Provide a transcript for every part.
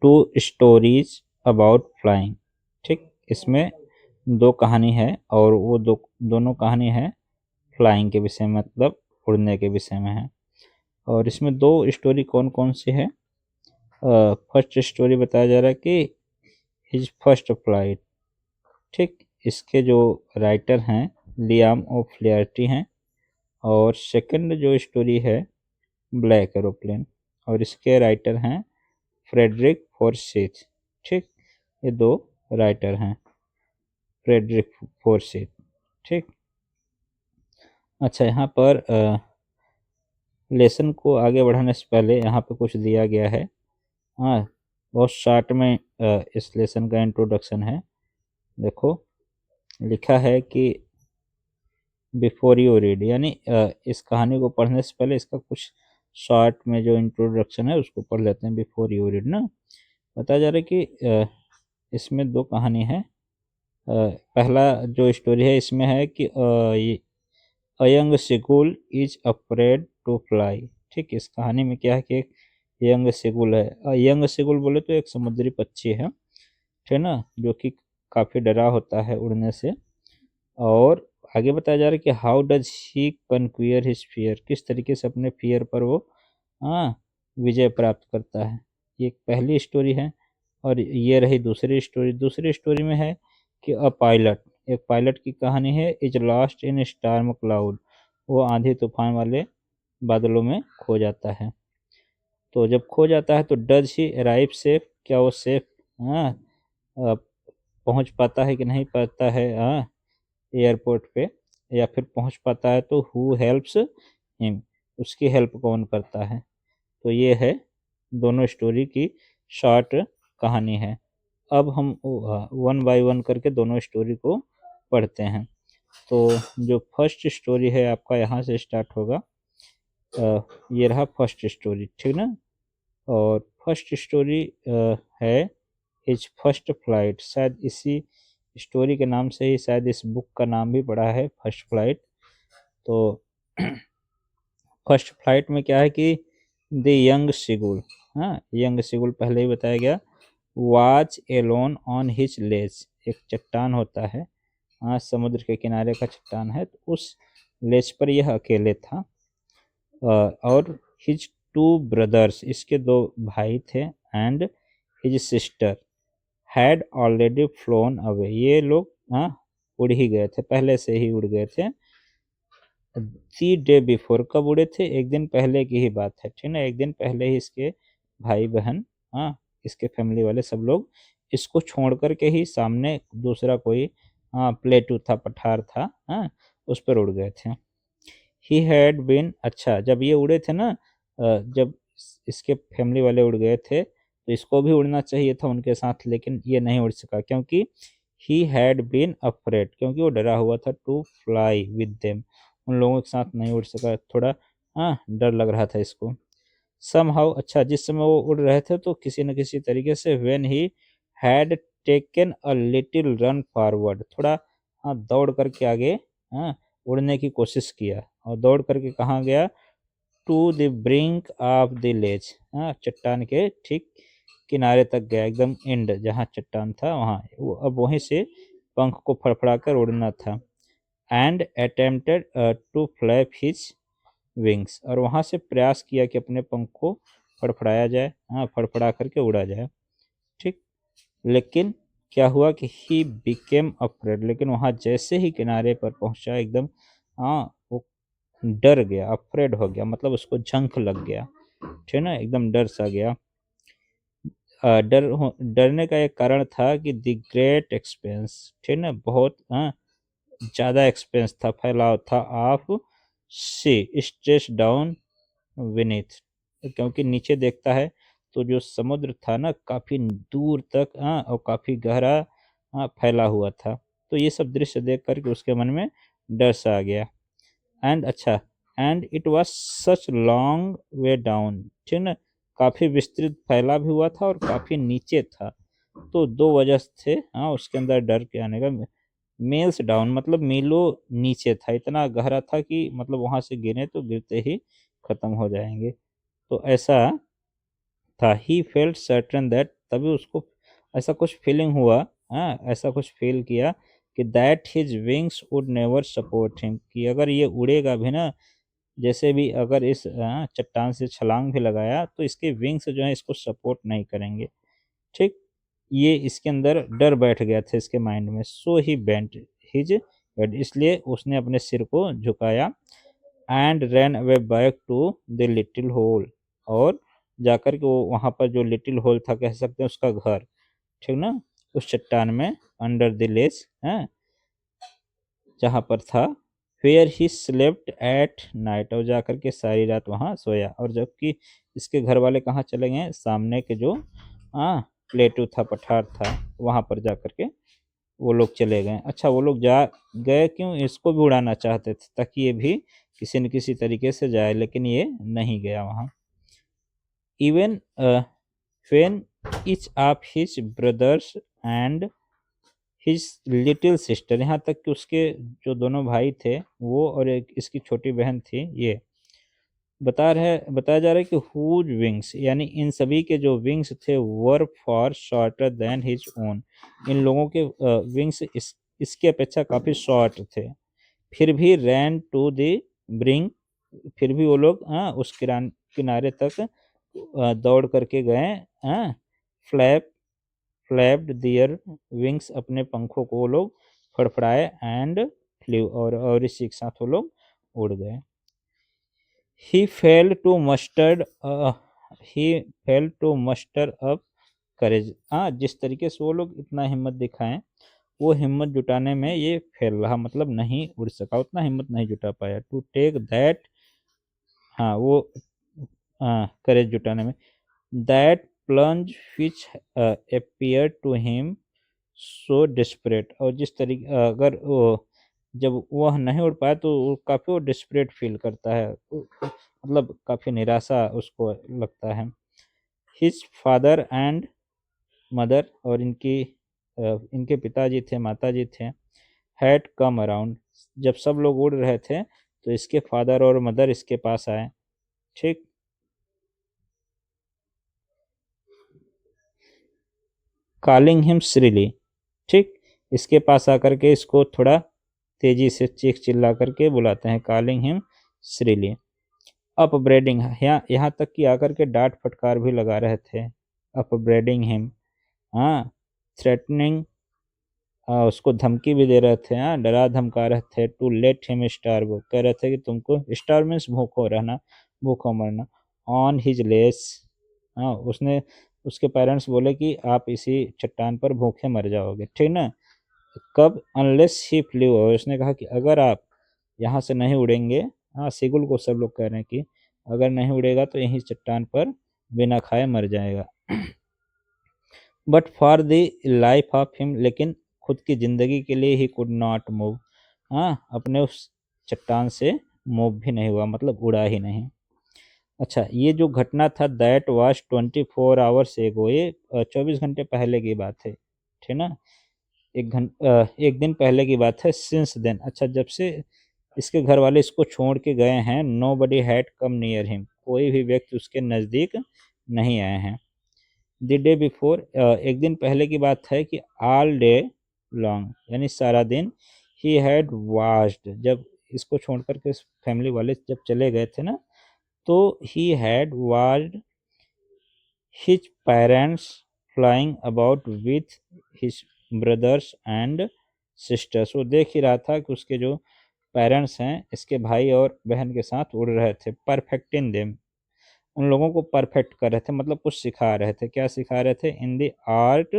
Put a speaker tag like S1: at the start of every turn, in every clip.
S1: To stories about flying. ठीक, इसमें दो कहानी है और वो दोनों कहानी है फ्लाइंग के विषय में, मतलब उड़ने के विषय में है। और इसमें दो स्टोरी कौन कौन सी है? फर्स्ट स्टोरी बताया जा रहा है कि हिज फर्स्ट फ्लाइट। ठीक, इसके जो राइटर हैं लियाम ओ फ्लेयर्टी हैं। और सेकंड जो स्टोरी है ब्लैक एरोप्लेन, और इसके राइटर हैं फ्रेडरिक फोर्सिथ। ठीक, ये दो राइटर हैं, फ्रेडरिक फोर्सिथ। ठीक, अच्छा, यहाँ पर लेसन को आगे बढ़ाने से पहले यहाँ पे कुछ दिया गया है। हाँ, बहुत शॉर्ट में इस लेसन का इंट्रोडक्शन है। देखो, लिखा है कि बिफोर यू रीड, यानी इस कहानी को पढ़ने से पहले इसका कुछ शॉर्ट में जो इंट्रोडक्शन है उसको पढ़ लेते हैं। बिफोर यू रीड ना, बताया जा रहा है कि इसमें दो कहानी है। पहला जो स्टोरी है इसमें है कि a young seagull is afraid to fly. ठीक, इस कहानी में क्या है कि एक यंग सिगुल है। यंग सिगुल बोले तो एक समुद्री पक्षी है, ठीक ना, जो कि काफ़ी डरा होता है उड़ने से। और आगे बताया जा रहा है कि how does he conquer his fear, किस तरीके से अपने फियर पर वो हाँ विजय प्राप्त करता है। ये एक पहली स्टोरी है। और ये रही दूसरी स्टोरी। दूसरी स्टोरी में है कि अ पायलट, एक पायलट की कहानी है, is lost in storm cloud, वो आंधी तूफान वाले बादलों में खो जाता है। तो जब खो जाता है तो डज ही अराइव सेफ, क्या वो सेफ हाँ अ, पहुंच पाता है कि नहीं पाता है एयरपोर्ट पे, या फिर पहुंच पाता है तो हु हेल्प्स हिम, उसकी हेल्प कौन करता है। तो ये है दोनों स्टोरी की शॉर्ट कहानी है। अब हम वन बाय वन करके दोनों स्टोरी को पढ़ते हैं। तो जो फर्स्ट स्टोरी है आपका यहाँ से स्टार्ट होगा। ये रहा फर्स्ट स्टोरी, ठीक ना। और फर्स्ट स्टोरी है हिज फर्स्ट फ्लाइट। शायद इसी स्टोरी के नाम से ही शायद इस बुक का नाम भी पड़ा है, फर्स्ट फ्लाइट। तो फर्स्ट फ्लाइट में क्या है कि द यंग सिगुल, हाँ यंग सिगुल पहले ही बताया गया, वाज एलोन ऑन हिज लेज, एक चट्टान होता है, हाँ समुद्र के किनारे का चट्टान है, तो उस लेज पर यह अकेले था। और हिज टू ब्रदर्स, इसके दो भाई थे, and his sister had already phloem away, ये लोग हाँ उड़ ही गए थे, पहले से ही उड़ गए थे। दी डे बिफोर, कब उड़े थे? एक दिन पहले की ही बात है, ठीक ना। एक दिन पहले ही इसके भाई बहन, हाँ इसके फैमिली वाले सब लोग इसको छोड़ कर के ही सामने दूसरा कोई हाँ प्लेटू था, पठार था, हाँ उस पर उड़ गए थे। ही हैड बीन, अच्छा जब ये उड़े थे ना, जब इसके फैमिली वाले उड़ गए थे तो इसको भी उड़ना चाहिए था उनके साथ, लेकिन ये नहीं उड़ सका क्योंकि ही हैड बीन अफ्रेड, क्योंकि वो डरा हुआ था, टू फ्लाई विद देम, उन लोगों के साथ नहीं उड़ सका, थोड़ा हाँ डर लग रहा था इसको। समहाउ, अच्छा जिस समय वो उड़ रहे थे तो किसी न किसी तरीके से when he had taken a little run forward, थोड़ा हाँ दौड़ करके आगे हाँ उड़ने की कोशिश किया। और दौड़ करके कहाँ गया? To the brink of the ledge, हाँ चट्टान के ठीक किनारे तक गया, एकदम एंड जहाँ चट्टान था वहाँ, वो अब वहीं से पंख को फड़फड़ा कर उड़ना था। And attempted to flap his wings, और वहाँ से प्रयास किया कि अपने पंख को फड़फड़ाया जाए, हाँ फड़फड़ा करके उड़ा जाए। ठीक, लेकिन क्या हुआ कि ही बिकेम अफ्रेड, लेकिन वहाँ जैसे ही किनारे पर पहुंचा एकदम हाँ वो डर गया, अफ्रेड हो गया, मतलब उसको झंख लग गया, ठीक ना, एकदम डर सा गया। डरने का एक कारण था कि द ग्रेट एक्सपेंस, ठीक ना, बहुत ज़्यादा एक्सपेंस था, फैलाव था, of sea stretch down beneath, क्योंकि नीचे देखता है तो जो समुद्र था ना काफ़ी दूर तक और काफ़ी गहरा फैला हुआ था। तो ये सब दृश्य देख करके उसके मन में डर सा आ गया। एंड अच्छा, and it was such long way down, ठीक ना, काफ़ी विस्तृत फैला भी हुआ था और काफ़ी नीचे था। तो दो वजह थे उसके अंदर डर के आने का। मेल्स डाउन मतलब मीलों नीचे था, इतना गहरा था कि मतलब वहां से गिरे तो गिरते ही खत्म हो जाएंगे। तो ऐसा था। ही फेल्ट सर्टन दैट तभी उसको ऐसा कुछ फीलिंग हुआ, हाँ, ऐसा कुछ फील किया कि that his wings would never support him, कि अगर ये उड़ेगा भी ना, जैसे भी अगर इस चट्टान से छलांग भी लगाया तो इसके विंग्स जो है इसको सपोर्ट नहीं करेंगे। ठीक, ये इसके अंदर डर बैठ गया था इसके माइंड में। So he bent his head, इसलिए उसने अपने सिर को झुकाया। And ran away back to the little hole, और जाकर के वो वहाँ पर जो लिटिल होल था, कह सकते हैं उसका घर, ठीक ना, उस चट्टान में, अंडर द लेस है, जहाँ पर था, where he slept at night, और जाकर के सारी रात वहाँ सोया। और जबकि इसके घर वाले कहाँ चले गए, सामने के जो प्लेटू था, पठार था, वहाँ पर जाकर के वो लोग चले गए। अच्छा, वो लोग जा गए क्यों, इसको भी उड़ाना चाहते थे ताकि ये भी किसी न किसी तरीके से जाए, लेकिन ये नहीं गया वहाँ। Even when each of his brothers and his little sister, यहाँ तक कि उसके जो दोनों भाई थे वो और एक इसकी छोटी बहन थी, ये बताया जा रहा है कि हुज विंग्स, यानी इन सभी के जो विंग्स थे were far shorter than his own, इन लोगों के विंग्स इसके अपेक्षा काफ़ी शॉर्ट थे। फिर भी रैन टू द ब्रिंग, फिर भी वो लोग उस किनारे तक दौड़ करके गए। फ्लैप फ्लैप्ड दियर विंग्स, अपने पंखों को वो लोग फड़फड़ाए। एंड फ्लू, और इसी के साथ वो लोग उड़ गए। He failed to mustered he failed to muster up courage, जिस तरीके से वो लोग इतना हिम्मत दिखाएं, वो हिम्मत जुटाने में ये फेल रहा, मतलब नहीं उड़ सका, उतना हिम्मत नहीं जुटा पाया। टू टेक दैट, वो करेज जुटाने में, that plunge which appear to him so desperate, और जिस तरीके अगर वो जब वह नहीं उड़ पाया तो काफ़ी वो डिस्परेट फील करता है, मतलब काफ़ी निराशा उसको लगता है। हिज फादर एंड मदर, और इनके पिताजी थे, माताजी थे, हैड कम अराउंड, जब सब लोग उड़ रहे थे तो इसके फादर और मदर इसके पास आए। ठीक, कॉलिंग हिम श्रीली, ठीक, इसके पास आकर के इसको थोड़ा तेजी से चीख चिल्ला करके बुलाते हैं, कॉलिंग हिम श्रीली। अपब्रेडिंग, यहाँ तक कि आकर के डांट फटकार भी लगा रहे थे। अपब्रेडिंग हिम, थ्रेटनिंग, उसको धमकी भी दे रहे थे, डरा धमका रहे थे। टू लेट हिम स्टार्व, कह रहे थे कि तुमको, स्टार मीन्स भूखो रहना, भूखो मरना। ऑन हिज लेस, उसने उसके पेरेंट्स बोले कि आप इसी चट्टान पर भूखे मर जाओगे, ठीक ना। कब, अनलेस ही फ्लू, उसने कहा कि अगर आप यहाँ से नहीं उड़ेंगे, सिगुल को सब लोग कह रहे हैं कि अगर नहीं उड़ेगा तो यहीं चट्टान पर बिना खाए मर जाएगा। But for the life of him, लेकिन खुद की ज़िंदगी के लिए ही कुड नॉट मूव, अपने उस चट्टान से मूव भी नहीं हुआ, मतलब उड़ा ही नहीं। अच्छा, ये जो घटना था, दैट वाज 24 आवर्स एगो, ये 24 घंटे पहले की बात है, ठीक ना, एक दिन पहले की बात है। सिंस देन, अच्छा, जब से इसके घर वाले इसको छोड़ के गए हैं, nobody had come near him, कोई भी व्यक्ति उसके नज़दीक नहीं आए हैं। द डे बिफोर, एक दिन पहले की बात है कि ऑल डे लॉन्ग, यानी सारा दिन, ही हैड वाच्ड, जब इसको छोड़ करके फैमिली वाले जब चले गए थे ना, तो he had watched his parents flying about with his brothers and sisters, वो देख ही रहा था कि उसके जो पेरेंट्स हैं इसके भाई और बहन के साथ उड़ रहे थे। परफेक्ट इन देम, उन लोगों को परफेक्ट कर रहे थे, मतलब कुछ सिखा रहे थे। क्या सिखा रहे थे, in the art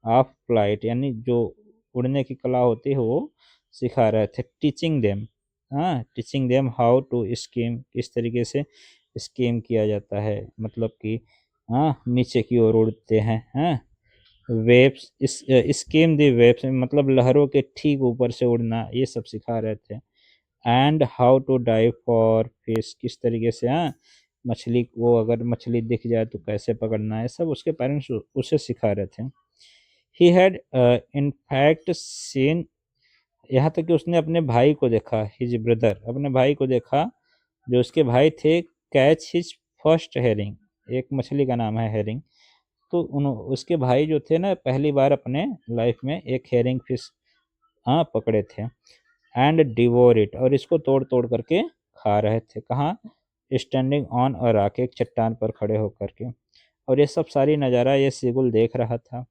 S1: of flight, यानी जो उड़ने की कला होती है वो सिखा रहे थे। Teaching them, teaching them how to swim, किस तरीके से स्कीम किया जाता है, मतलब कि नीचे की ओर उड़ते हैं। वेव्स, इस स्कीम दी वेव्स, मतलब लहरों के ठीक ऊपर से उड़ना, ये सब सिखा रहे थे। And how to dive for fish, किस तरीके से मछली को, अगर मछली दिख जाए तो कैसे पकड़ना है, सब उसके पेरेंट्स उसे सिखा रहे थे। He had in fact seen, यहाँ तक कि उसने अपने भाई को देखा, हिज ब्रदर, अपने भाई को देखा, जो उसके भाई थे, कैच हिज फर्स्ट हेरिंग, एक मछली का नाम है हेरिंग, तो उसके भाई जो थे ना पहली बार अपने लाइफ में एक हेरिंग फिश पकड़े थे एंड डिवोर इट, और इसको तोड़ तोड़ करके खा रहे थे। कहाँ? स्टैंडिंग ऑन अ रॉक, एक चट्टान पर खड़े होकर के। और ये सब सारी नज़ारा ये सीगुल देख रहा था।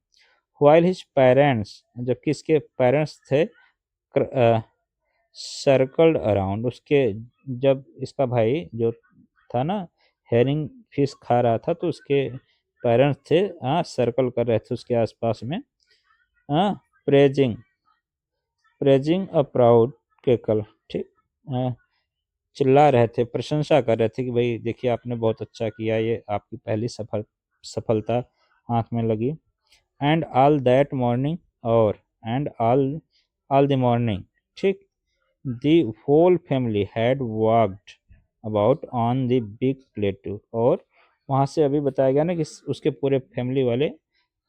S1: व्हाइल हिज पेरेंट्स, जबकि इसके पेरेंट्स थे सर्कल्ड अराउंड उसके, जब इसका भाई जो था ना हेरिंग फिश खा रहा था तो उसके पेरेंट्स थे सर्कल कर रहे थे उसके आसपास में, प्रेजिंग प्रेजिंग अ प्राउड केकल, ठीक, चिल्ला रहे थे, प्रशंसा कर रहे थे कि भाई देखिए आपने बहुत अच्छा किया, ये आपकी पहली सफलता हाथ में लगी। एंड ऑल दैट मॉर्निंग, और एंड ऑल द मॉर्निंग, ठीक, the whole family had walked about on the big plateau, और वहाँ से अभी बताया गया ना कि उसके पूरे फैमिली वाले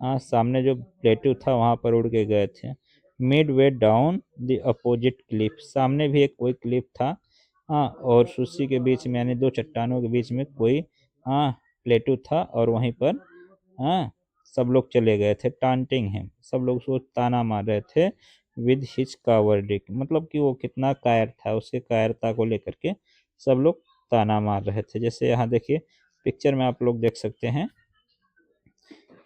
S1: सामने जो प्लेटू था वहाँ पर उड़ के गए थे। Mid way down the opposite Cliff, सामने भी एक कोई क्लिफ था और उसी के बीच में यानी दो चट्टानों के बीच में कोई प्लेटू था, और वहीं पर सब लोग चले गए थे। टांटिंग है, सब लोग उसको ताना मार रहे थे। विद हिज कावर्डिक, मतलब कि वो कितना कायर था, उसके कायरता को लेकर के सब लोग ताना मार रहे थे। जैसे यहाँ देखिए पिक्चर में आप लोग देख सकते हैं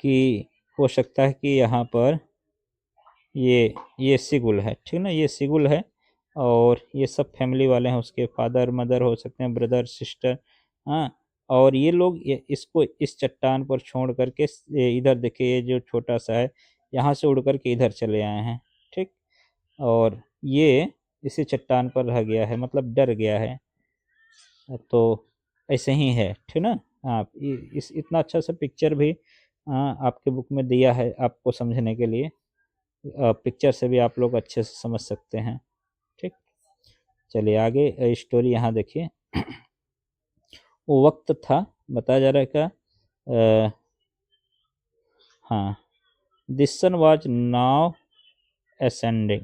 S1: कि हो सकता है कि यहाँ पर ये सिगुल है, ठीक ना, ये सिगुल है और ये सब फैमिली वाले हैं, उसके फादर मदर हो सकते हैं, ब्रदर सिस्टर, और ये लोग इसको इस चट्टान पर छोड़ करके इधर देखिए ये जो छोटा सा है यहाँ से उड़ करके इधर चले आए हैं, ठीक, और ये इसी चट्टान पर रह गया है, मतलब डर गया है। तो ऐसे ही है, ठीक ना। आप इस इतना अच्छा सा पिक्चर भी आपके बुक में दिया है आपको समझने के लिए। पिक्चर से भी आप लोग अच्छे से समझ सकते हैं, ठीक। चलिए आगे स्टोरी यहाँ देखिए। वो वक्त था, बताया जा रहा है क्या, हाँ, this sun was now ascending,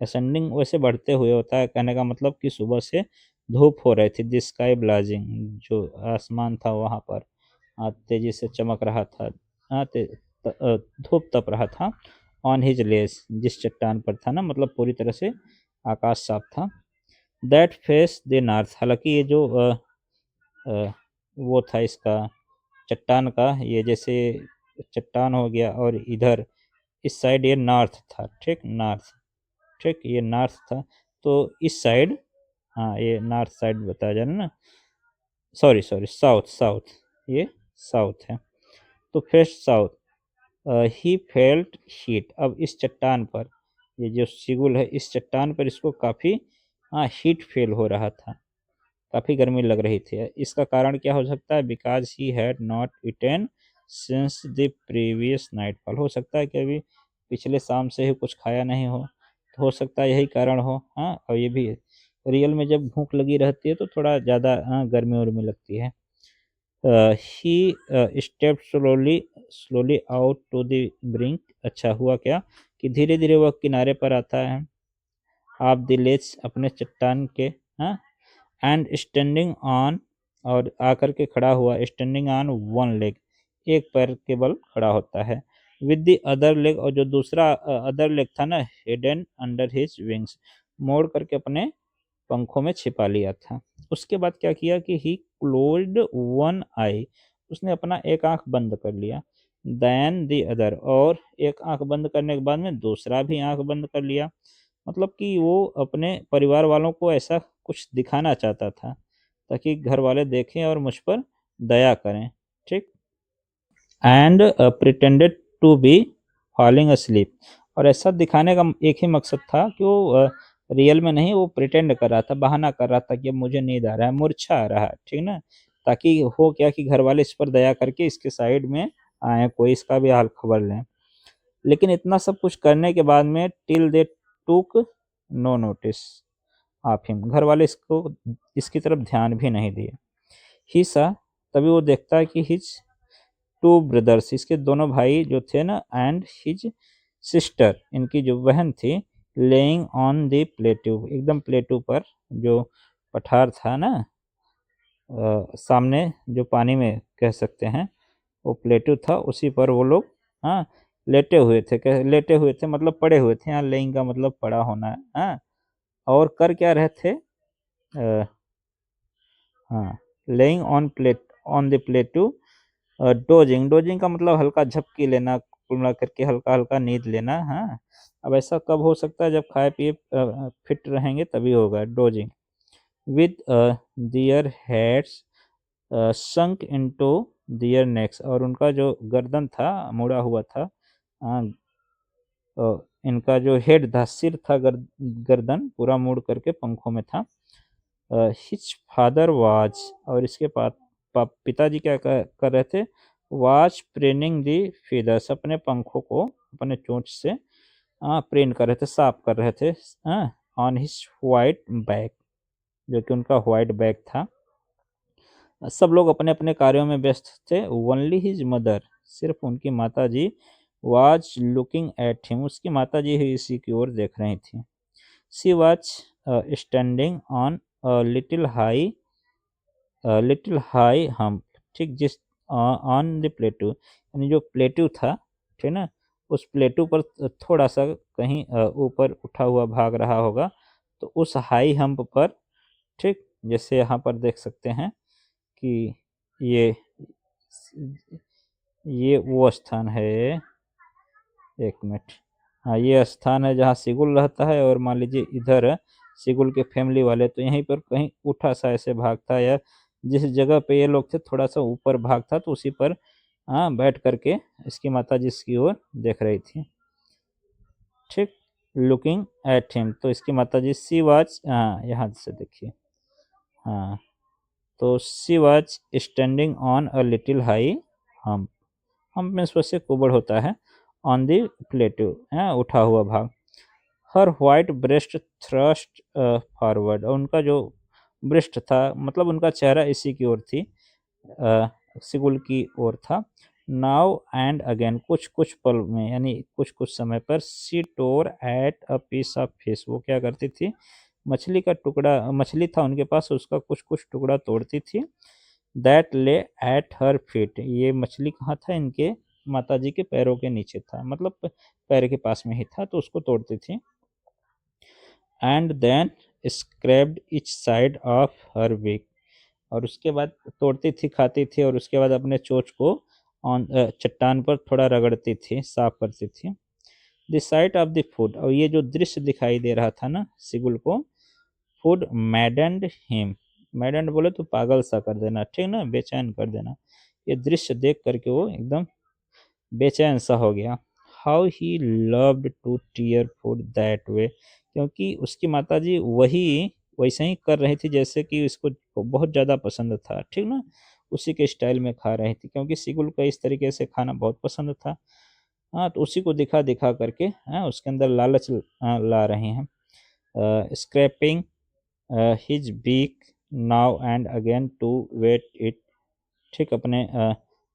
S1: ascending वैसे बढ़ते हुए होता है, कहने का मतलब कि सुबह से धूप हो रही थी। दिस स्काई ब्लाजिंग, जो आसमान था वहाँ पर तेजी से चमक रहा था, धूप तप रहा था। ऑन हिज लेस, जिस चट्टान पर था ना, मतलब पूरी तरह से आकाश साफ था। दैट फेस द नॉर्थ, हालांकि ये जो वो था इसका चट्टान का, ये जैसे चट्टान हो गया और इधर इस साइड ये नॉर्थ था, ठीक, नॉर्थ, ठीक, ये नॉर्थ था। तो इस साइड, हाँ ये नॉर्थ साइड बताया जा रहा है ना, सॉरी सॉरी साउथ, साउथ, ये साउथ है। तो face south, he felt heat, अब इस चट्टान पर, ये जो सिगुल है इस चट्टान पर इसको काफ़ी हीट फील हो रहा था, काफ़ी गर्मी लग रही थी। इसका कारण क्या हो सकता है? Because he had not eaten since the previous night fall, हो सकता है कि अभी पिछले शाम से ही कुछ खाया नहीं हो, तो हो सकता है यही कारण हो। और ये भी रियल में जब भूख लगी रहती है तो थोड़ा ज़्यादा गर्मी उर्मी लगती है। He stepped slowly slowly out to the brink, अच्छा हुआ क्या कि धीरे धीरे वह किनारे पर आता है। आप द लेच, अपने चट्टान के, एंड स्टैंडिंग ऑन, और आकर के खड़ा हुआ, स्टैंडिंग ऑन वन लेग, एक पैर केवल खड़ा होता है। विद द अदर लेग, और जो दूसरा अदर लेग था ना, हिडन अंडर हिज विंग्स, मोड़ करके अपने पंखों में छिपा लिया था। उसके बाद क्या किया कि ही क्लोज्ड वन आई, उसने अपना एक आंख बंद कर लिया। देन द अदर, और एक आंख बंद करने के बाद में दूसरा भी आंख बंद कर लिया। मतलब कि वो अपने परिवार वालों को ऐसा कुछ दिखाना चाहता था ताकि घर वाले देखें और मुझ पर दया करें, ठीक। And pretended to be falling asleep, और ऐसा दिखाने का एक ही मकसद था कि वो रियल में नहीं, वो प्रिटेंड कर रहा था, बहाना कर रहा था कि अब मुझे नींद आ रहा है, मूर्छा आ रहा है, ठीक ना, ताकि हो क्या कि घर वाले इस पर दया करके इसके साइड में आए, कोई इसका भी हाल खबर लें। लेकिन इतना सब कुछ करने के बाद में till they took no notice of him, घर वाले इसको इसकी तरफ ध्यान भी नहीं दिए। ही सा, तभी वो देखता है कि हिज टू ब्रदर्स, इसके दोनों भाई जो थे ना, एंड हिज सिस्टर, इनकी जो बहन थी, लेइंग ऑन द प्लेटू, एकदम प्लेटू पर, जो पठार था ना सामने, जो पानी में कह सकते हैं, वो प्लेटू था, उसी पर वो लोग हाँ लेटे हुए थे। लेटे हुए थे मतलब पड़े हुए थे, यहाँ लेइंग का मतलब पड़ा होना है। हाँ, और कर क्या रहे थे? हाँ, laying on plate on the प्लेटू, dosing. Dosing का मतलब हल्का झपकी लेना, कुल मिला करके हल्का हल्का नींद लेना। हाँ, अब ऐसा कब हो सकता है? जब खाए पिए फिट रहेंगे तभी होगा dozing. With their heads sunk into their necks, और उनका जो गर्दन था मुड़ा हुआ था। हाँ, इनका जो हेड था, सिर था, गर्दन पूरा मुड़ करके पंखों में था। हिज फादर वाज, और इसके पिताजी क्या कर रहे थे? वाज प्रेनिंग दी फीदर्स, अपने पंखों को अपने चोंच से प्रेन कर रहे थे, साफ कर रहे थे ऑन हिज व्हाइट बैक, जो कि उनका व्हाइट बैक था। सब लोग अपने अपने कार्यों में व्यस्त थे। ओनली हिज मदर, सिर्फ उनकी माता जी, वाज लुकिंग एट हिम, उसकी माता जी ही इसी की ओर देख रही थी। She was standing on little high hump, ठीक, जिस ऑन द प्लेटू, यानी जो प्लेटू था, ठीक ना, उस प्लेटू पर थोड़ा सा कहीं ऊपर उठा हुआ भाग रहा होगा, तो उस हाई हम्प पर, ठीक, जैसे यहाँ पर देख सकते हैं कि ये वो स्थान है। एक मिनट। हाँ, ये स्थान है जहाँ सिगुल रहता है, और मान लीजिए इधर सिगुल के फैमिली वाले, तो यहीं पर कहीं उठा सा ऐसे भाग था, या जिस जगह पे ये लोग थे थोड़ा सा ऊपर भाग था, तो उसी पर बैठ करके इसकी माता जी इसकी ओर देख रही थी, ठीक, लुकिंग एट हिम। तो इसकी माता जी सी वाज, यहाँ से देखिए, हाँ, तो she was standing on a little high hump. Hump में वैसे कुबड़ होता है, ऑन दी प्लेटू, उठा हुआ भाग। हर व्हाइट ब्रेस्ट थ्रस्ट फॉरवर्ड, और उनका जो ब्रेस्ट था, मतलब उनका चेहरा इसी की ओर थी, सिगुल की ओर था। नाउ एंड अगेन, कुछ कुछ पल में, यानी कुछ कुछ समय पर, she tore at a piece of fish, वो क्या करती थी? मछली का टुकड़ा, मछली था उनके पास, उसका कुछ कुछ टुकड़ा तोड़ती थी। दैट ले एट हर फीट, ये मछली कहाँ था? इनके माता जी के पैरों के नीचे था, मतलब पैर के पास में ही था, तो उसको तोड़ती थी। And then scraped each side of her beak, और उसके बाद तोड़ती थी, खाती थी, और उसके बाद अपने चोंच को ऑन चट्टान पर थोड़ा रगड़ती थी, साफ करती थी। The site of the food, और ये जो दृश्य दिखाई दे रहा था ना सिगुल को, फूड मैडेंड हिम, मैडेंड बोले तो पागल सा कर देना, ठीक ना, बेचैन कर देना। ये दृश्य देख करके वो एकदम बेचैन सा हो गया। How he loved to tear food that way, क्योंकि उसकी माताजी वही वैसे ही कर रही थी जैसे कि इसको बहुत ज़्यादा पसंद था, ठीक ना, उसी के स्टाइल में खा रही थी, क्योंकि सिगुल को इस तरीके से खाना बहुत पसंद था। हाँ, तो उसी को दिखा दिखा करके उसके अंदर लालच ला रहे हैं। Scraping his beak now and again to whet it, ठीक, अपने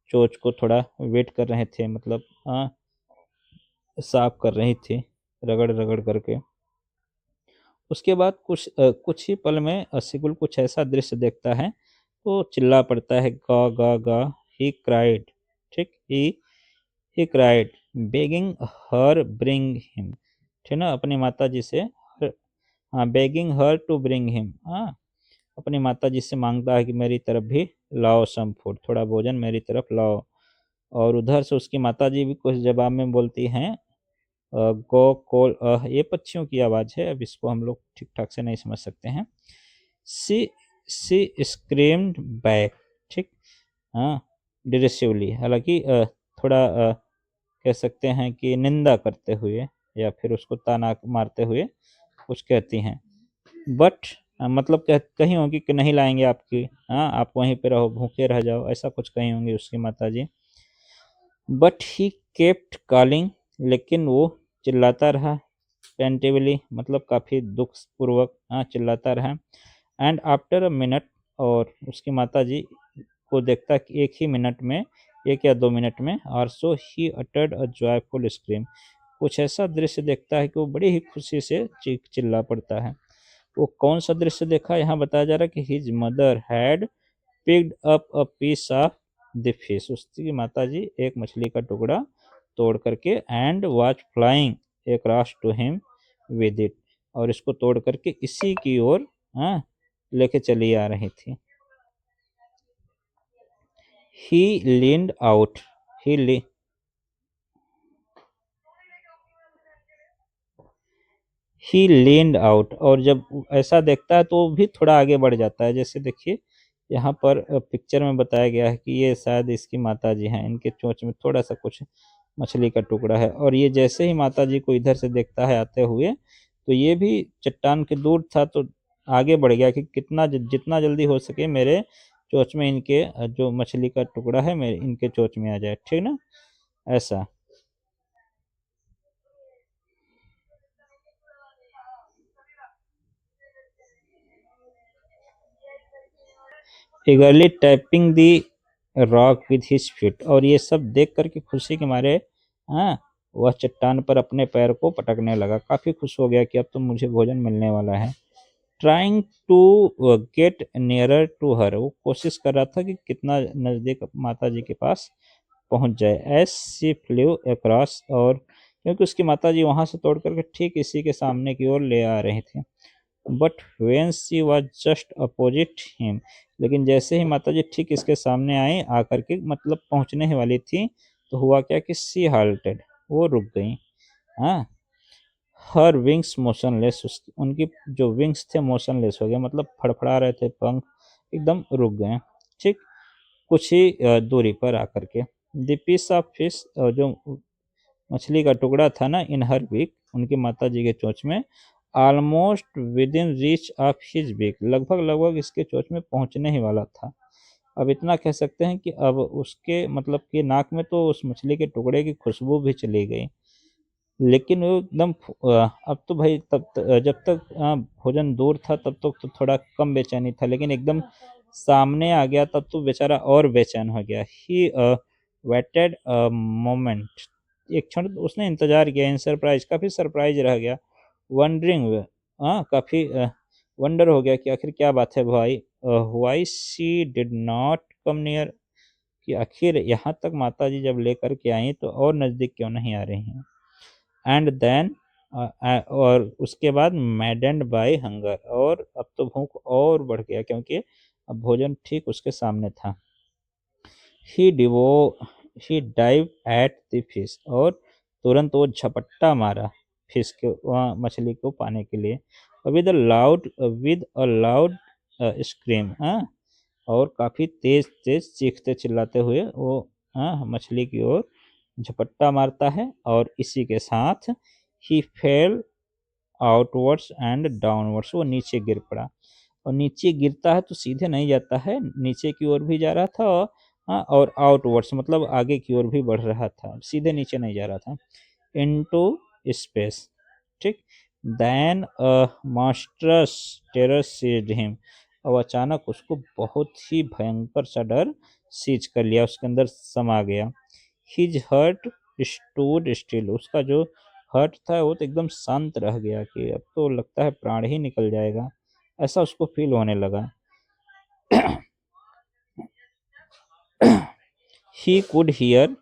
S1: चोंच को थोड़ा वेट कर रहे थे, मतलब साफ कर रही थी, रगड़ रगड़ करके। उसके बाद कुछ ही पल में सिगुल कुछ ऐसा दृश्य देखता है, तो चिल्ला पड़ता है, गा गा गा, ही क्राइड, ठीक, he cried, begging her bring him, ठीक ना, अपनी माता जी से, हाँ, begging her to bring him, हाँ, अपनी माता जी से मांगता है कि मेरी तरफ भी लाओ सम फूड, थोड़ा भोजन मेरी तरफ लाओ। और उधर से उसकी माता जी भी कुछ जवाब में बोलती हैं, गो कॉल, ये पक्षियों की आवाज़ है, अब इसको हम लोग ठीक ठाक से नहीं समझ सकते हैं। सी सी स्क्रीम्ड बैक, ठीक, हाँ, डिरेसिवली, हालांकि थोड़ा कह सकते हैं कि निंदा करते हुए, या फिर उसको ताना मारते हुए कुछ कहती हैं। बट मतलब कही होंगी कि नहीं लाएंगे आपकी, हाँ, आप वहीं पे रहो, भूखे रह जाओ, ऐसा कुछ कही होंगी उसकी माता जी। बट ही केप्ट कॉलिंग, लेकिन वो चिल्लाता रहा, पेंटिवली, मतलब काफ़ी दुखपूर्वक चिल्लाता रहा। एंड आफ्टर अ मिनट, और उसकी माता जी को देखता कि एक ही मिनट में, 1 या 2 मिनट में, और so he uttered a joyful scream, कुछ ऐसा दृश्य देखता है कि वो बड़ी ही खुशी से चीख चिल्ला पड़ता है। वो कौन सा दृश्य देखा? यहाँ बताया जा रहा है कि his mother had picked up a piece of the fish, उसकी माता जी एक मछली का टुकड़ा तोड़ करके, and was flying across to him with it, और इसको तोड़ करके इसी की ओर लेके चली आ रही थी। ही लीन्ड आउट, ही ही लीन्ड आउट, और जब ऐसा देखता है तो वो भी थोड़ा आगे बढ़ जाता है। जैसे देखिए यहाँ पर पिक्चर में बताया गया है कि ये शायद इसकी माता जी हैं, इनके चोंच में थोड़ा सा कुछ मछली का टुकड़ा है, और ये जैसे ही माता जी को इधर से देखता है आते हुए, तो ये भी चट्टान के दूर था तो आगे बढ़ गया कि कितना जितना जल्दी हो सके मेरे चोंच में इनके जो मछली का टुकड़ा है मेरे इनके चोंच में आ जाए, ठीक ना, ऐसा। eagerly tapping the rock with his feet, और ये सब देख करके खुशी के मारे हाँ वह चट्टान पर अपने पैर को पटकने लगा, काफी खुश हो गया कि अब तो मुझे भोजन मिलने वाला है। Trying to get nearer to her, वो कोशिश कर रहा था कि कितना नजदीक माता जी के पास पहुंच जाए। एस सी फ्लू अक्रॉस, और क्योंकि उसकी माता जी वहां से तोड़ करके ठीक इसी के सामने की ओर ले आ रहे थे। But when she was just opposite him, लेकिन जैसे ही माता जी ठीक इसके सामने आई आकर के मतलब पहुंचने ही वाली थी, तो हुआ क्या कि सी हाल्टेड, वो रुक गई। हाँ, हर विंग्स मोशनलेस, उनकी जो विंग्स थे मोशनलेस हो गए, मतलब फड़फड़ा रहे थे पंख, एकदम रुक गए। ठीक, कुछ ही दूरी पर आकर के द पीस ऑफ फिश, जो मछली का टुकड़ा था ना, इन हर बीक, उनकी माता जी के चोंच में, almost within reach of his beak, लगभग लगभग इसके चोंच में पहुंचने ही वाला था। अब इतना कह सकते हैं कि अब उसके मतलब कि नाक में तो उस मछली के टुकड़े की खुशबू भी चली गई, लेकिन वो एकदम अब तो भाई जब तक भोजन दूर था तब तक तो थोड़ा कम बेचैनी था, लेकिन एकदम सामने आ गया तब तो बेचारा और बेचैन हो गया। ही वेटेड मोमेंट, एक क्षण उसने इंतजार किया, इन सरप्राइज, काफी सरप्राइज रह गया। वंडरिंग, काफी वंडर हो गया कि आखिर क्या बात है भाई, why she did not come near, कि आखिर यहाँ तक माता जी जब लेकर के आई तो और नजदीक क्यों नहीं आ रही हैं। एंड देन, और उसके बाद मैडेंड बाय हंगर, और अब तो भूख और बढ़ गया क्योंकि अब भोजन ठीक उसके सामने था। ही डिवो ही डाइव एट द फिश, और तुरंत वो झपट्टा मारा फिश के वहाँ मछली को पाने के लिए। विद अ लाउड स्क्रीम, और काफी तेज तेज चीखते चिल्लाते हुए वो मछली की ओर झपट्टा मारता है, और इसी के साथ ही फेल आउटवर्ड्स एंड डाउनवर्ड्स, वो नीचे गिर पड़ा। और नीचे गिरता है तो सीधे नहीं जाता है, नीचे की ओर भी जा रहा था, और आउटवर्ड्स मतलब आगे की ओर भी बढ़ रहा था, सीधे नीचे नहीं जा रहा था। इनटू स्पेस, ठीक। देन अ मॉन्स्ट्रस टेरर सीज्ड हिम, और अचानक उसको बहुत ही भयंकर सा डर सीज कर लिया, उसके अंदर समा गया। हिज हर्ट स्टूड स्टिल, उसका जो हर्ट था वो तो एकदम शांत रह गया कि अब तो लगता है प्राण ही निकल जाएगा, ऐसा उसको फील होने लगा। He could here